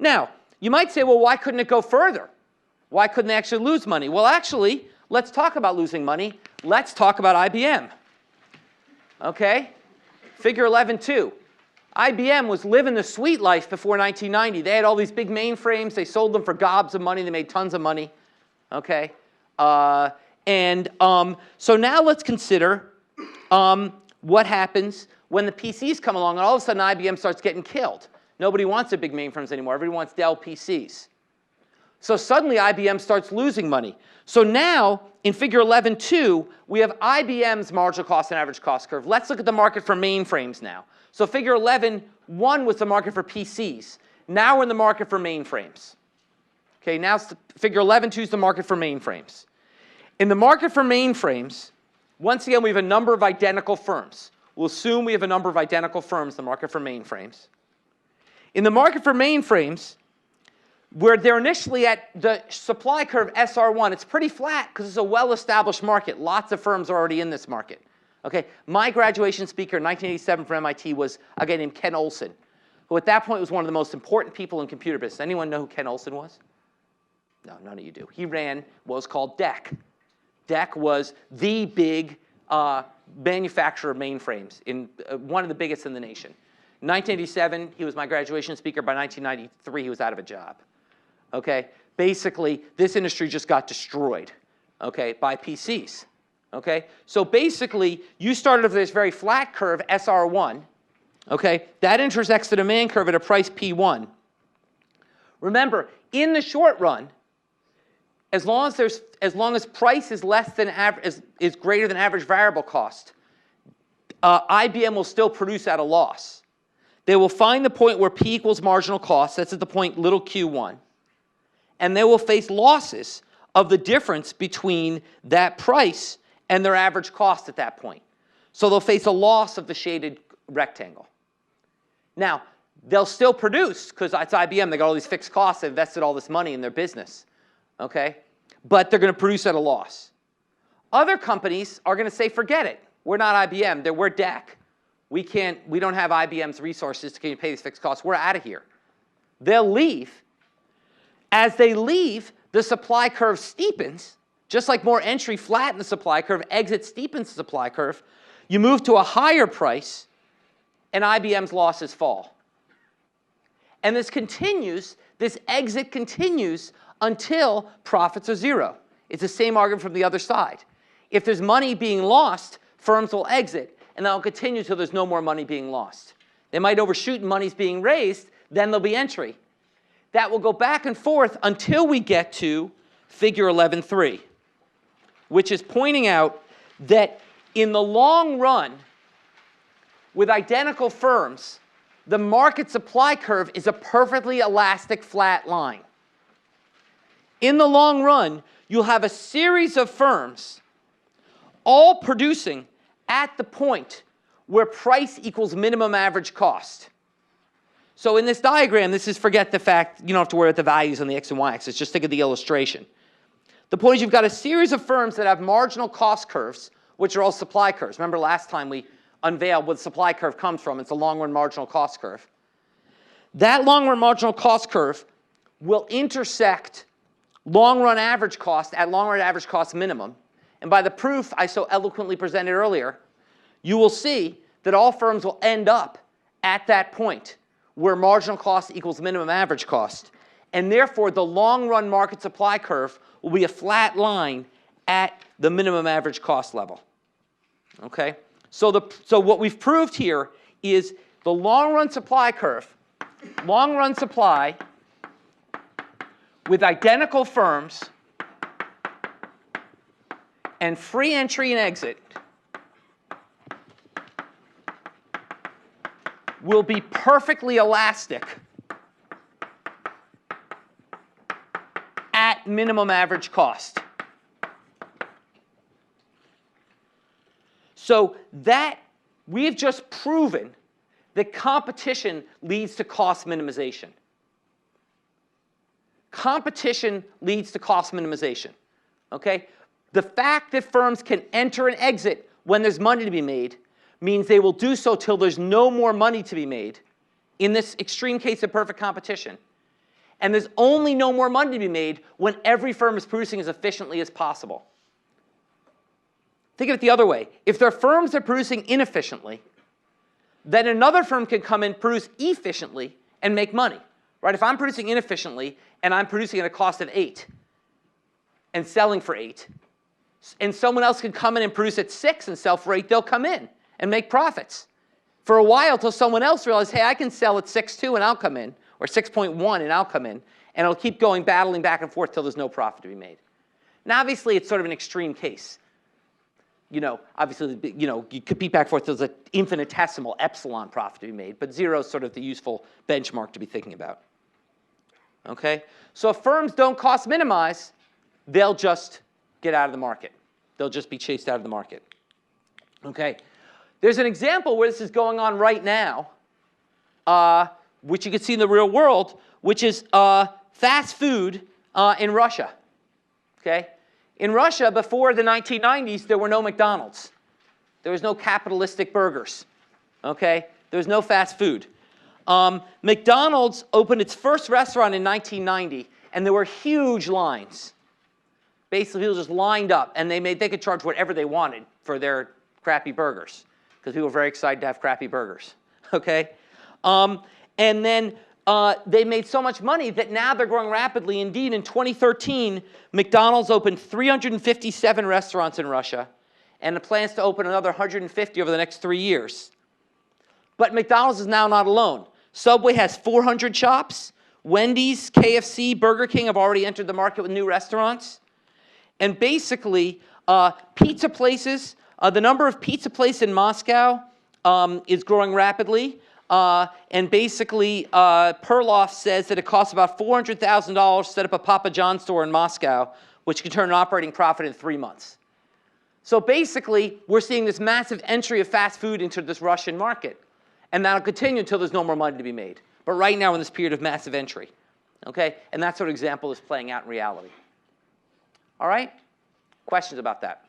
Now, you might say, well, why couldn't it go further? Why couldn't they actually lose money? Well, actually, let's talk about losing money. Let's talk about IBM. Okay? Figure 11.2. IBM was living the sweet life before 1990. They had all these big mainframes. They sold them for gobs of money. They made tons of money. Okay? So now let's consider what happens when the PCs come along and all of a sudden IBM starts getting killed. Nobody wants their big mainframes anymore. Everybody wants Dell PCs. So suddenly IBM starts losing money. So now in figure 11.2, we have IBM's marginal cost and average cost curve. Let's look at the market for mainframes now. So figure 11.1 was the market for PCs. Now we're in the market for mainframes. Okay, now figure 11.2 is the market for mainframes. In the market for mainframes, once again, we have a number of identical firms. We'll assume we have a number of identical firms in the market for mainframes. In the market for mainframes, where they're initially at the supply curve SR1, it's pretty flat because it's a well-established market. Lots of firms are already in this market. Okay, my graduation speaker in 1987 from MIT was a guy named Ken Olsen, who at that point was one of the most important people in computer business. Anyone know who Ken Olsen was? No, none of you do. He ran what was called DEC. DEC was the big manufacturer of mainframes, one of the biggest in the nation. In 1987, he was my graduation speaker. By 1993, he was out of a job. Okay, basically, this industry just got destroyed, okay, by PCs. Okay, so basically, you started with this very flat curve, SR1. Okay, that intersects the demand curve at a price P1. Remember, in the short run, as long as price is less than is greater than average variable cost, IBM will still produce at a loss. They will find the point where P equals marginal cost. That's at the point little q1. And they will face losses of the difference between that price and their average cost at that point. So they'll face a loss of the shaded rectangle. Now, they'll still produce, because it's IBM. They got all these fixed costs. They invested all this money in their business. Okay? But they're going to produce at a loss. Other companies are going to say, forget it. We're not IBM. We're DEC. We don't have IBM's resources to pay these fixed costs. We're out of here. They'll leave. As they leave, the supply curve steepens. Just like more entry flatten the supply curve, exit steepens the supply curve. You move to a higher price, and IBM's losses fall. And this continues, this exit continues until profits are zero. It's the same argument from the other side. If there's money being lost, firms will exit, and that'll continue until there's no more money being lost. They might overshoot and money's being raised, then there'll be entry. That will go back and forth until we get to figure 11.3, which is pointing out that in the long run, with identical firms, the market supply curve is a perfectly elastic flat line. In the long run, you'll have a series of firms all producing at the point where price equals minimum average cost. So in this diagram, this is forget the fact, you don't have to worry about the values on the x and y axis, just think of the illustration. The point is you've got a series of firms that have marginal cost curves, which are all supply curves. Remember last time we unveiled what the supply curve comes from. It's a long-run marginal cost curve. That long-run marginal cost curve will intersect long-run average cost at long-run average cost minimum. And by the proof I so eloquently presented earlier, you will see that all firms will end up at that point where marginal cost equals minimum average cost. And therefore, the long-run market supply curve will be a flat line at the minimum average cost level. Okay? So what we've proved here is the long-run supply curve, long-run supply with identical firms and free entry and exit will be perfectly elastic at minimum average cost. So that we've just proven that competition leads to cost minimization. Competition leads to cost minimization. Okay? The fact that firms can enter and exit when there's money to be made means they will do so till there's no more money to be made in this extreme case of perfect competition. And there's only no more money to be made when every firm is producing as efficiently as possible. Think of it the other way. If there are firms that are producing inefficiently, then another firm can come in, produce efficiently, and make money. Right? If I'm producing inefficiently and I'm producing at a cost of 8 and selling for 8, and someone else can come in and produce at 6 and sell for 8, they'll come in and make profits. For a while, till someone else realizes, hey, I can sell at 6.2 and I'll come in, or 6.1 and I'll come in, and it'll keep going, battling back and forth till there's no profit to be made. Now, obviously, it's sort of an extreme case. Obviously, you compete back and forth till there's an infinitesimal epsilon profit to be made, but 0 is sort of the useful benchmark to be thinking about. Okay? So if firms don't cost minimize, they'll just get out of the market. They'll just be chased out of the market. Okay? There's an example where this is going on right now, which you can see in the real world, which is fast food in Russia. Okay? In Russia, before the 1990s, there were no McDonald's. There was no capitalistic burgers. Okay? There was no fast food. McDonald's opened its first restaurant in 1990, and there were huge lines. Basically, people just lined up, and they could charge whatever they wanted for their crappy burgers, because people were very excited to have crappy burgers. Okay? And then they made so much money that now they're growing rapidly. Indeed, in 2013, McDonald's opened 357 restaurants in Russia, and it plans to open another 150 over the next 3 years. But McDonald's is now not alone. Subway has 400 shops. Wendy's, KFC, Burger King have already entered the market with new restaurants. And basically, pizza places, the number of pizza places in Moscow is growing rapidly. And basically, Perloff says that it costs about $400,000 to set up a Papa John's store in Moscow, which can turn an operating profit in 3 months. So basically, we're seeing this massive entry of fast food into this Russian market. And that'll continue until there's no more money to be made. But right now, we're in this period of massive entry. Okay? And that sort of example is playing out in reality. All right? Questions about that?